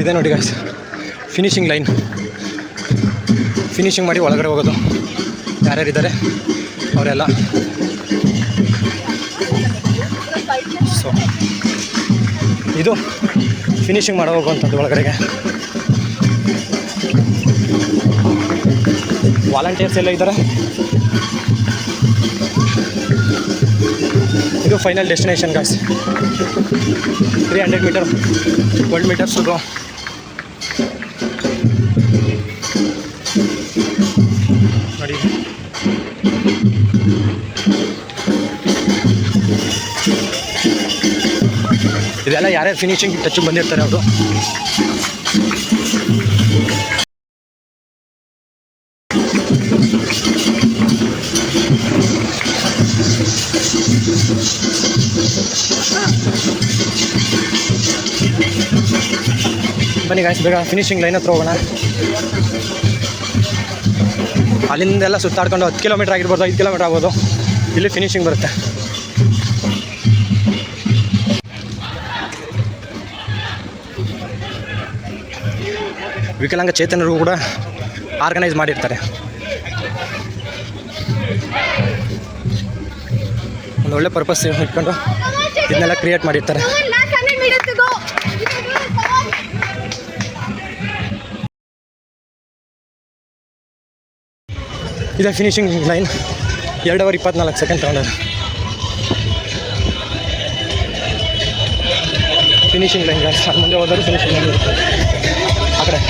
ಇದೆ ನೋಡಿ guys, finishing line. Finishing ಮಾಡಿ ಒಳಗಡೆ ಹೋಗೋದು. ಯಾರ್ಯಾರಿದ್ದಾರೆ ಅವರೆಲ್ಲ. ಸೊ ಇದು ಫಿನಿಷಿಂಗ್ ಮಾಡೋ ಹೋಗುವಂಥದ್ದು ಒಳಗಡೆಗೆ. ವಾಲಂಟಿಯರ್ಸ್ ಎಲ್ಲ ಇದ್ದಾರೆ. ಇದು final destination guys. 300 metre, 12 metres go. ನೋಡಿ ಇದೆಲ್ಲ ಯಾರ್ಯಾರು ಫಿನಿಷಿಂಗ್ ಟಚ್ ಬಂದಿರ್ತಾರೆ ಅವರು. ಬನ್ನಿ ಗಾಯ್ಸ್, ಬೇಗ ಫಿನಿಷಿಂಗ್ ಲೈನ್ ಹತ್ರ ಹೋಗೋಣ. ಅಲ್ಲಿಂದೆಲ್ಲ ಸುತ್ತಾಡ್ಕೊಂಡು 10 ಕಿಲೋಮೀಟ್ರ್ ಆಗಿರ್ಬೋದು, 5 ಕಿಲೋಮೀಟ್ರ್ ಆಗ್ಬೋದು. ಇಲ್ಲಿ ಫಿನಿಷಿಂಗ್ ಬರುತ್ತೆ. ವಿಕಲಾಂಗ ಚೇತನರಿಗೂ ಕೂಡ ಆರ್ಗನೈಸ್ ಮಾಡಿರ್ತಾರೆ. ಒಂದು ಒಳ್ಳೆ ಪರ್ಪಸ್ ಇಟ್ಕೊಂಡು ಇದನ್ನೆಲ್ಲ ಕ್ರಿಯೇಟ್ ಮಾಡಿರ್ತಾರೆ. ಇದೆ ಫಿನಿಷಿಂಗ್ ಲೈನ್. 2 ಅವರ್ 24 ಸೆಕೆಂಡ್ ತಗೊಂಡರು. Finishing line guys. ಅಲ್ಲಿ ಮುಂದೆ ಹೋದರೂ ಫಿನಿಷಿಂಗ್ ಲೈನ್ ಇರುತ್ತೆ. ಆ ಕಡೆ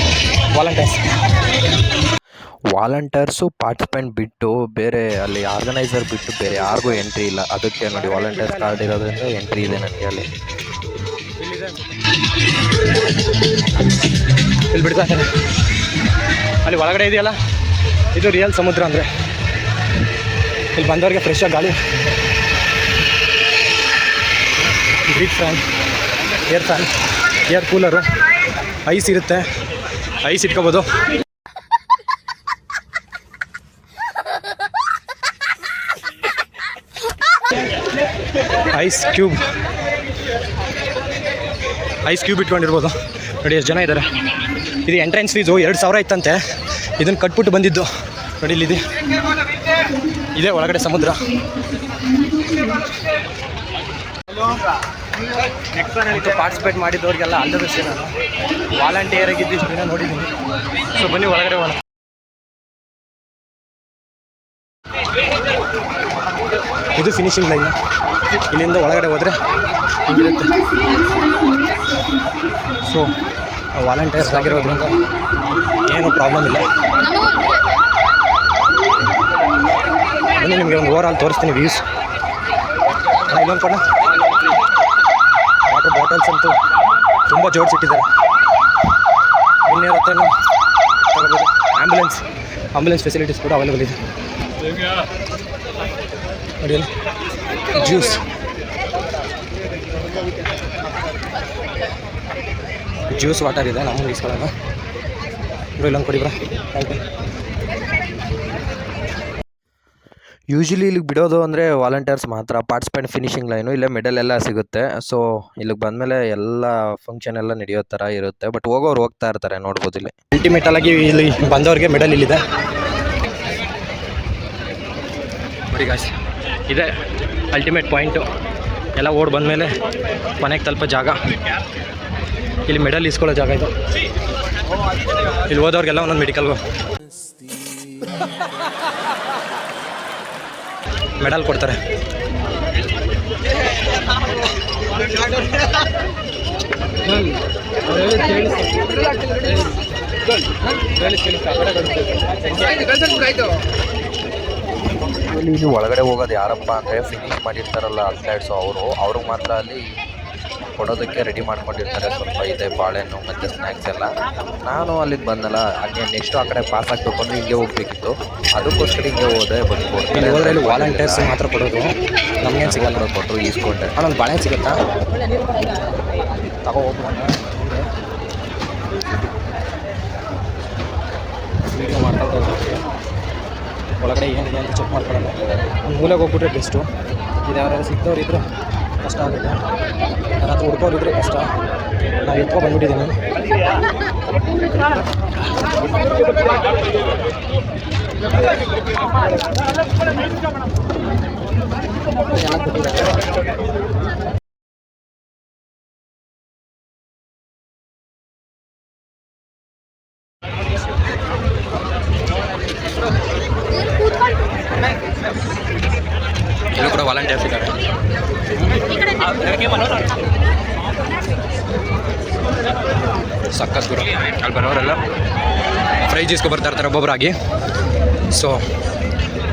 ವಾಲಂಟರ್ಸು ಪಾರ್ಟಿಸಿಪೆಂಟ್ ಬಿಟ್ಟು ಬೇರೆ ಅಲ್ಲಿ ಆರ್ಗನೈಸರ್ ಬಿಟ್ಟು ಬೇರೆ ಯಾರಿಗೂ ಎಂಟ್ರಿ ಇಲ್ಲ. ಅದಕ್ಕೆ ನೋಡಿ ವಾಲಂಟರ್ಸ್ ಕಾರ್ಡ್ ಇರೋದ್ರಿಂದ ಎಂಟ್ರಿ ಇದೆ ನನಗೆ. ಇಲ್ಲಿ ಬಿಡ್ತಾ ಇದ್ದಾರೆ. ಅಲ್ಲಿ ಒಳಗಡೆ ಇದೆಯಲ್ಲ, ಇದು ರಿಯಲ್ ಸಮುದ್ರ. ಅಂದರೆ ಇಲ್ಲಿ ಬಂದವ್ರಿಗೆ ಫ್ರೆಶ್ ಆಗಿ ಗಾಳಿ, breath fan, air cooler, ice ಇರುತ್ತೆ. ಐಸ್ ಇಟ್ಕೋಬೋದು. ಐಸ್ ಕ್ಯೂಬ್ ಇಟ್ಕೊಂಡಿರ್ಬೋದು. ನೋಡಿ ಎಷ್ಟು ಜನ ಇದ್ದಾರೆ. ಇದು ಎಂಟ್ರೆನ್ಸ್ ಫೀಸು 2000 ಇತ್ತಂತೆ. ಇದನ್ನು ಕಟ್ಬಿಟ್ಟು ಬಂದಿದ್ದು. ನೋಡಿ ಇಲ್ಲಿದೆ, ಇದೇ ಒಳಗಡೆ ಸಮುದ್ರ. ಪಾರ್ಟಿಸಿಪೇಟ್ ಮಾಡಿದ್ದವ್ರಿಗೆಲ್ಲ ಆಲ್ ದ ಬೆಸ್ಟ್. ನಾನು ವಾಲಂಟಿಯರ್ ಆಗಿದ್ದು ಇಷ್ಟು ದಿನ ನೋಡಿದ್ದೀನಿ. ಸೊ ಬನ್ನಿ ಒಳಗಡೆ ಹೋಗೋಣ. ಇದು ಫಿನಿಷಿಂಗ್ ಲೈನ್. ಇಲ್ಲಿಂದ ಒಳಗಡೆ ಹೋದರೆ ಹಿಂಗಿರುತ್ತೆ. ಸೊ ವಾಲಂಟಿಯರ್ಸ್ ಆಗಿರೋದ್ರಿಂದ ಏನು ಪ್ರಾಬ್ಲಮ್ ಇಲ್ಲ. ಬನ್ನಿ ನಿಮಗೆ ಒಂದು ಓವರ್ ಆಲ್ ತೋರಿಸ್ತೀನಿ ವ್ಯೂಸ್. ಇಲ್ಲೊಂದು ಕಡೆ ವಾಟರ್ ಬಾಟಲ್ಸ್ ಅಂತೂ ತುಂಬ ಜೋಡಿಸಿಟ್ಟಿದ್ದಾರೆ. ಇನ್ನೇರುತ್ತೆ ತಗೋಬೋದು. ಆಂಬ್ಯುಲೆನ್ಸ್ ಫೆಸಿಲಿಟೀಸ್ ಕೂಡ ಅವೈಲೇಬಲ್ ಇದೆ. ನೋಡಿ ಜ್ಯೂಸ್ ವಾಟರ್ ಇದೆ. ನಮಗೆ ಇಸ್ಕೊಳ್ಳೋಣ. ಇಲ್ಲೊಂದು ಕೊಡಿ ಬ್ರಾ. Thank you. ಯೂಶ್ವಲಿ ಇಲ್ಲಿಗೆ ಬಿಡೋದು ಅಂದರೆ ವಾಲಂಟಿಯರ್ಸ್ ಮಾತ್ರ. ಪಾರ್ಟಿಸಿಪೆಂಟ್ ಫಿನಿಷಿಂಗ್ ಲೈನು, ಇಲ್ಲೇ ಮೆಡಲ್ ಎಲ್ಲ ಸಿಗುತ್ತೆ. ಸೊ ಇಲ್ಲಿಗೆ ಬಂದಮೇಲೆ ಎಲ್ಲ ಫಂಕ್ಷನ್ ಎಲ್ಲ ನಡೆಯೋ ಥರ ಇರುತ್ತೆ. ಬಟ್ ಹೋಗೋರು ಹೋಗ್ತಾ ಇರ್ತಾರೆ, ನೋಡ್ಬೋದು. ಇಲ್ಲಿ ಅಲ್ಟಿಮೇಟಲಾಗಿ ಇಲ್ಲಿ ಬಂದವ್ರಿಗೆ ಮೆಡಲ್ ಇಲ್ಲಿದೆ ನೋಡಿ ಗಾಯ್ಸ್. ಇದೆ ಅಲ್ಟಿಮೇಟ್ ಪಾಯಿಂಟು. ಎಲ್ಲ ಓಡಿ ಬಂದಮೇಲೆ ಮನೆಗೆ ತಲುಪೋ ಜಾಗ. ಇಲ್ಲಿ ಮೆಡಲ್ ಇಸ್ಕೊಳ್ಳೋ ಜಾಗ ಇದು. ಇಲ್ಲಿ ಹೋದವ್ರಿಗೆಲ್ಲ ಒಂದೊಂದು ಮೆಡಿಕಲ್ಗೂ ಮೆಡಲ್ ಕೊಡ್ತಾರೆ. ಇಲ್ಲಿ ಒಳಗಡೆ ಹೋಗೋದು ಯಾರಪ್ಪ ಅಂದರೆ ಫಿನಿಷ್ ಮಾಡಿರ್ತಾರಲ್ಲ ಅಥ್ಲೆಟ್ಸು, ಅವ್ರಿಗೆ ಮಾತ್ರ ಅಲ್ಲಿ ಕೊಡೋದಕ್ಕೆ ರೆಡಿ ಮಾಡ್ಕೊಂಡಿರ್ತಾರೆ. ಸ್ವಲ್ಪ ಇದೆ ಬಾಳೆಹಣ್ಣು ಮತ್ತು ಸ್ನ್ಯಾಕ್ಸ್ ಎಲ್ಲ. ನಾನು ಅಲ್ಲಿಗೆ ಬಂದಲ್ಲ, ಹಾಗೆ ನೆಕ್ಸ್ಟು ಆ ಕಡೆ ಪಾಸ್ ಆಗಬೇಕು ಅಂದರೆ ಹಿಂಗೆ ಹೋಗ್ಬೇಕಿತ್ತು. ಅದಕ್ಕೋಸ್ಕರ ಹಿಂಗೆ ಹೋದೆ. ಬಂದು ವಾಲಂಟಿಯರ್ಸ್ ಮಾತ್ರ ಕೊಡೋದು, ನಮಗೇನು ಸಿಗಲ್ಲ. ಕೊಟ್ಟರು ಈಸ್ಕೊಂಡೆ. ಒಂದು ಬಾಳೆಹಣ್ಣು ಸಿಗುತ್ತಾ ತಗೋ ಹೋಗ್ಬೋಣ. ಒಳಗಡೆ ಏನಿದೆ ಅಂತ ಚೆಕ್ ಮಾಡ್ಕೊಳ್ಳೋಣ. ಒಂದು ಮೂಲೆಗೆ ಹೋಗ್ಬಿಟ್ರೆ ಬೆಸ್ಟು. ಇದು ಯಾರು ಸಿಗ್ತವ್ರು ಇದ್ರು ಕಷ್ಟ ಆಗುತ್ತೆ. ನನ್ನ ಹತ್ರ ಹುಡ್ಕೋರಿದ್ರೆ ಕಷ್ಟ, ನಾವು ಎತ್ಕೊ ಬಂದ್ಬಿಟ್ಟಿದ್ದೀನಿ. ಎಲ್ಲ ಕೊಟ್ಟಿದ್ದಾರೆ. ಇಲ್ಲೂ ಕೂಡ ವಾಲಂಟಿಯರ್ಸ್ ಇದ್ದಾರೆ. ಸಕ್ಕತ್ ಗುರು, ಅಲ್ಲಿ ಬರೋರೆಲ್ಲ ಪ್ರೈಜ್ ಇಸ್ಕೊ ಬರ್ತಾ ಇರ್ತಾರೆ ಒಬ್ಬೊಬ್ಬರಾಗಿ. ಸೊ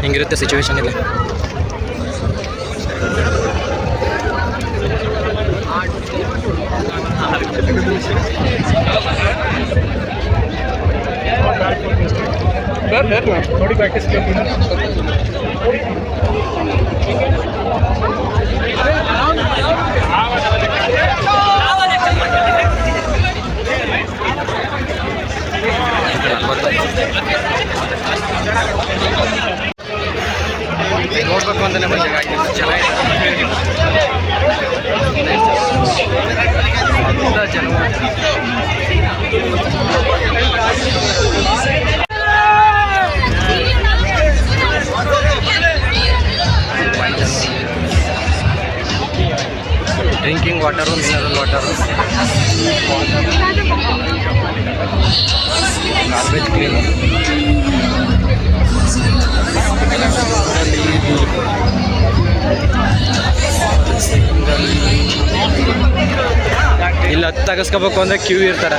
ಹಿಂಗಿರುತ್ತೆ ಸಿಚುವೇಶನ್ ಇಲ್ಲಿ. थोड़ी प्रैक्टिस ನೋಡ್ಬೇಕು ಅಂತಲೇ ಬಂದಾಗ ಚೆನ್ನಾಗಿದೆ. Drinking water, mineral water, garbage clean. ಇಲ್ಲಿ ಹತ್ತು ತಗಸ್ಕೋಬೇಕು ಅಂದರೆ ಕ್ಯೂ ಇರ್ತಾರೆ.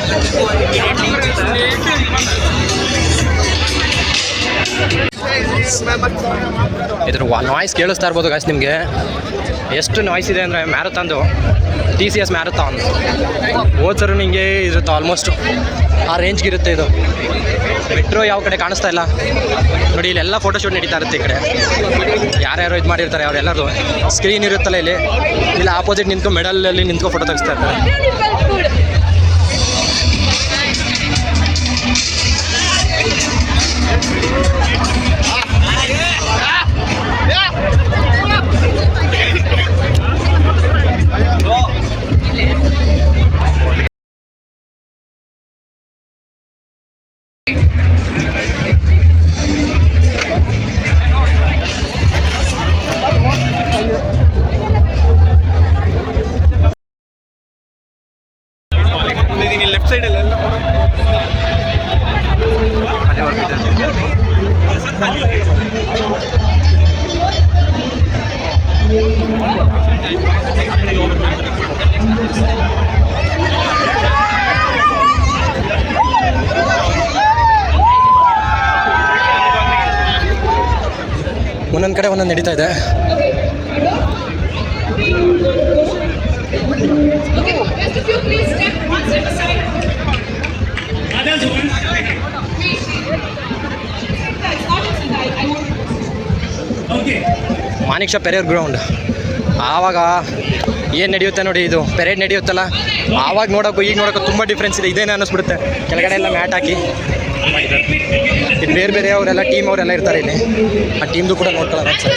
ಇದ್ರ ನಾಯ್ಸ್ ಕೇಳಿಸ್ತಾ ಇರ್ಬೋದು ಗಾಯ್ಸ್ ನಿಮಗೆ. ಎಷ್ಟು ನಾಯ್ಸ್ ಇದೆ ಅಂದರೆ ಮ್ಯಾರಥಾನ್ದು, TCS ಮ್ಯಾರಥಾನ್ ಹೋದ್ಸರು ನಿಮಗೆ ಇರುತ್ತೆ ಆಲ್ಮೋಸ್ಟ್ ಆ ರೇಂಜ್ಗಿರುತ್ತೆ. ಇದು ಮೆಟ್ರೋ ಯಾವ ಕಡೆ ಕಾಣಿಸ್ತಾ ಇಲ್ಲ ನೋಡಿ. ಇಲ್ಲೆಲ್ಲ ಫೋಟೋಶೂಟ್ ನಡೀತಾ ಇರುತ್ತೆ. ಈ ಕಡೆ ಯಾರ್ಯಾರು ಇದು ಮಾಡಿರ್ತಾರೆ ಅವರೆಲ್ಲರೂ ಸ್ಕ್ರೀನ್ ಇರುತ್ತಲ್ಲ ಇಲ್ಲಿ ಆಪೋಸಿಟ್ ನಿಂತ್ಕೊ ಮೆಡಲಲ್ಲಿ ನಿಂತ್ಕೊ ಫೋಟೋ ತೆಗಿಸ್ತಾ ಇರ್ತಾರೆ. ಲೆಫ್ಟ್ ಸೈಡ್ ಎಲ್ಲ ಒಂದೊಂದು ಕಡೆ ಒಂದೊಂದು ನಡೀತಾ ಇದೆ. ಮಾಣಿಕ್ ಶಾ ಪೆರೇಡ್ ಗ್ರೌಂಡ್ ಆವಾಗ ಏನು ನಡೆಯುತ್ತೆ ನೋಡಿ, ಇದು ಪೆರೇಡ್ ನಡೆಯುತ್ತಲ್ಲ ಆವಾಗ ನೋಡೋಕ್ಕೂ ಈಗ ನೋಡೋಕ್ಕೂ ತುಂಬ ಡಿಫ್ರೆನ್ಸ್ ಇದೆ. ಇದೇನೇ ಅನ್ನಿಸ್ಬಿಡುತ್ತೆ. ಕೆಳಗಡೆ ಎಲ್ಲ ಮ್ಯಾಟ್ ಹಾಕಿ ಮಾಡಿದ್ದಾರೆ. ಇದು ಬೇರೆ ಬೇರೆ ಅವರೆಲ್ಲ ಟೀಮ್ ಅವರೆಲ್ಲ ಇರ್ತಾರೆ ಇಲ್ಲಿ. ಆ ಟೀಮ್ದು ಕೂಡ ನೋಡ್ಕೊಳ್ಳೋಣ sir.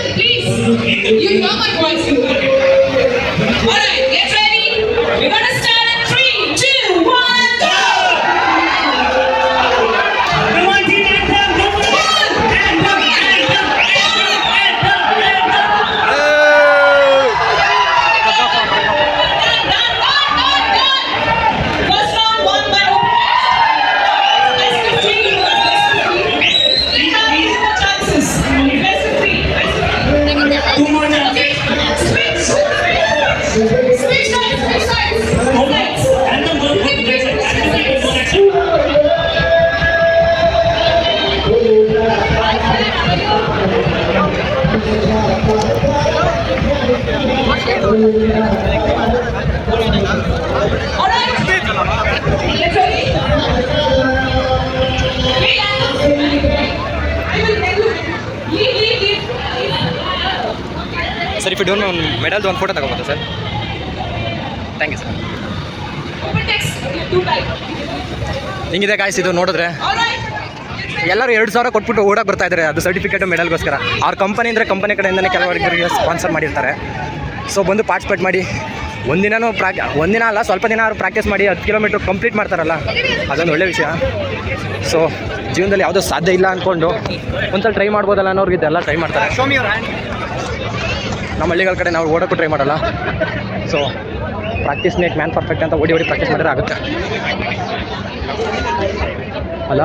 Sir, if you don't ಒಂದು ಮೆಡಲ್ದು ಒಂದು ಫೋಟೋ ತಗೋಬೋದಾ ಸರ್? Thank you sir. ಹಿಂಗಿದೆ ಗಾಯ್ಸ್, ಇದು ನೋಡಿದ್ರೆ ಎಲ್ಲರೂ 2,000 ಕೊಟ್ಬಿಟ್ಟು ಓಡಕ್ಕೆ ಬರ್ತಾ ಇದ್ದಾರೆ. ಅದು ಸರ್ಟಿಫಿಕೇಟು ಮೆಡಲ್ಗೋಸ್ಕರ. ಅವ್ರ ಕಂಪನಿ ಅಂದರೆ ಕಂಪನಿ ಕಡೆಯಿಂದನೇ ಕೆಲವರಿಗೆ ಸ್ಪಾನ್ಸರ್ ಮಾಡಿರ್ತಾರೆ. ಸೊ ಬಂದು ಪಾರ್ಟಿಸಿಪೇಟ್ ಮಾಡಿ. ಒಂದಿನ ಅಲ್ಲ, ಸ್ವಲ್ಪ ದಿನ ಅವ್ರು ಪ್ರಾಕ್ಟೀಸ್ ಮಾಡಿ 10 ಕಿಲೋಮೀಟ್ರ್ ಕಂಪ್ಲೀಟ್ ಮಾಡ್ತಾರಲ್ಲ, ಅದೊಂದು ಒಳ್ಳೆ ವಿಷಯ. ಸೊ ಜೀವನದಲ್ಲಿ ಯಾವುದೋ ಸಾಧ್ಯ ಇಲ್ಲ ಅಂದ್ಕೊಂಡು ಒಂದ್ಸಲ ಟ್ರೈ ಮಾಡ್ಬೋದಲ್ಲ ಅನ್ನೋರ್ಗೆ ಇದೆಲ್ಲ ಟ್ರೈ ಮಾಡ್ತಾರೆ. ನಮ್ಮ ಹಳ್ಳಿಗಳ ಕಡೆ ನಾವು ಓಡೋಕ್ಕೂ ಟ್ರೈ ಮಾಡಲ್ಲ. So practice make man perfect ಅಂತ ಓಡಿ ಪ್ರಾಕ್ಟೀಸ್ ಮಾಡಿದ್ರೆ ಆಗುತ್ತೆ ಅಲ್ಲ.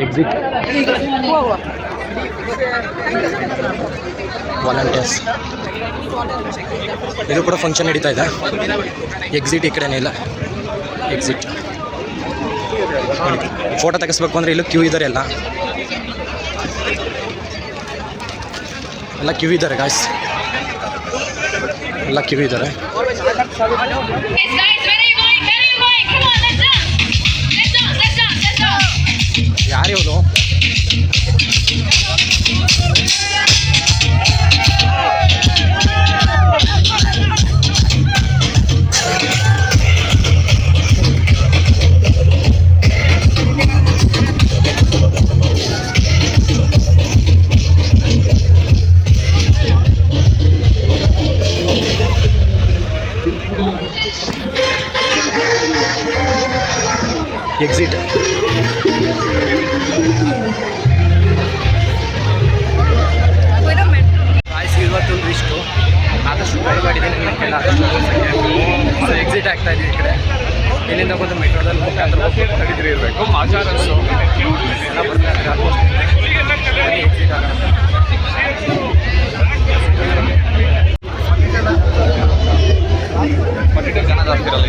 ಎಕ್ಸಿಟ್ ವಾಲಂಟಿಯರ್ಸ್, ಇದು ಕೂಡ ಫಂಕ್ಷನ್ ನಡೀತಾ ಇದೆ. ಎಕ್ಸಿಟ್ ಈ ಕಡೆನೇ ಇಲ್ಲ, ಎಕ್ಸಿಟ್. ಫೋಟೋ ತೆಗೆಸ್ಬೇಕು ಅಂದರೆ ಇಲ್ಲೂ ಕ್ಯೂ ಇದ್ದಾರೆ, ಎಲ್ಲ ಕ್ಯೂ ಇದ್ದಾರೆ ಗಾಯ್ಸ್, ಎಲ್ಲ ಕ್ಯೂ ಇದ್ದಾರೆ. ಯಾರು ಇವನು? ಎಕ್ಸಿಟ್. ಇವತ್ತೊಂದು ಇಷ್ಟು ಆದಷ್ಟು ಟ್ರೈ ಮಾಡಿದ್ದೀನಿ, ನಿಮಗೆಲ್ಲ ಸೊ ಎಕ್ಸಿಟ್ ಆಗ್ತಾ ಇದ್ದೀವಿ ಈ ಕಡೆ. ಇಲ್ಲಿಂದ ಬಂದು ಮೆಟ್ರೋದಲ್ಲಿ ಹೋಗ್ತಿದ್ರೆ ಇರಬೇಕು ಆಚಾರ ಎಲ್ಲ ಬರ್ತಾ ಇದ್ದಾರೆ. ಆಲ್ಮೋಸ್ಟ್ ಎಕ್ಸಿಟ್ ಆಗೋಣ. ಜನ ಜಾಸ್ತಿ ಇರಲ್ಲ,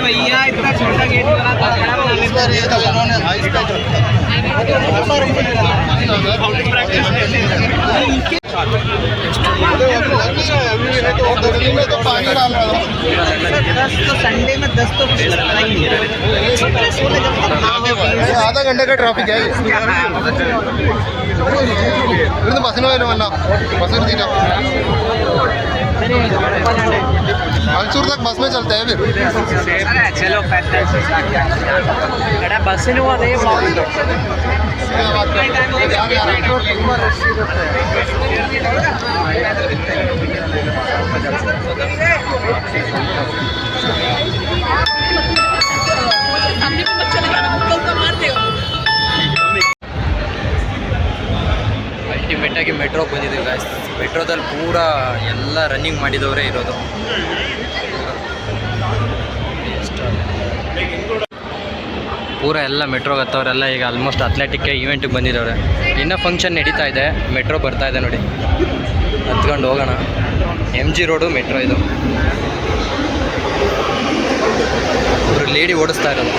भैया इतना छोटा गेट बना था, संडे में 10 तो कुछ लगता ही नहीं है। आधा घंटे का ट्रैफिक है बस मंसूर तक बस में चलते हैं फिर। चलो बस ಅಲ್ಟಿಮೇಟಾಗಿ ಮೆಟ್ರೋಗೆ ಬಂದಿದ್ದೀವಿ ಗಾಯ್ಸ್. ಮೆಟ್ರೋದಲ್ಲಿ ಪೂರಾ ಎಲ್ಲ ರನ್ನಿಂಗ್ ಮಾಡಿದವರೇ ಇರೋದು. ಪೂರ ಎಲ್ಲ ಮೆಟ್ರೋಗೆ ಹತ್ತವರೆಲ್ಲ ಈಗ ಆಲ್ಮೋಸ್ಟ್ ಅಥ್ಲೆಟಿಕ್ಗೆ ಈವೆಂಟಿಗೆ ಬಂದಿದ್ದವ್ರೆ. ಇನ್ನೂ ಫಂಕ್ಷನ್ ನಡೀತಾ ಇದೆ, ಮೆಟ್ರೋ ಬರ್ತಾ ಇದೆ ನೋಡಿ, ಹತ್ಕೊಂಡು ಹೋಗೋಣ. MG ರೋಡು ಮೆಟ್ರೋ ಇದು. ಒಬ್ಬರು ಲೇಡಿ ಓಡಿಸ್ತಾ ಇರೋದು.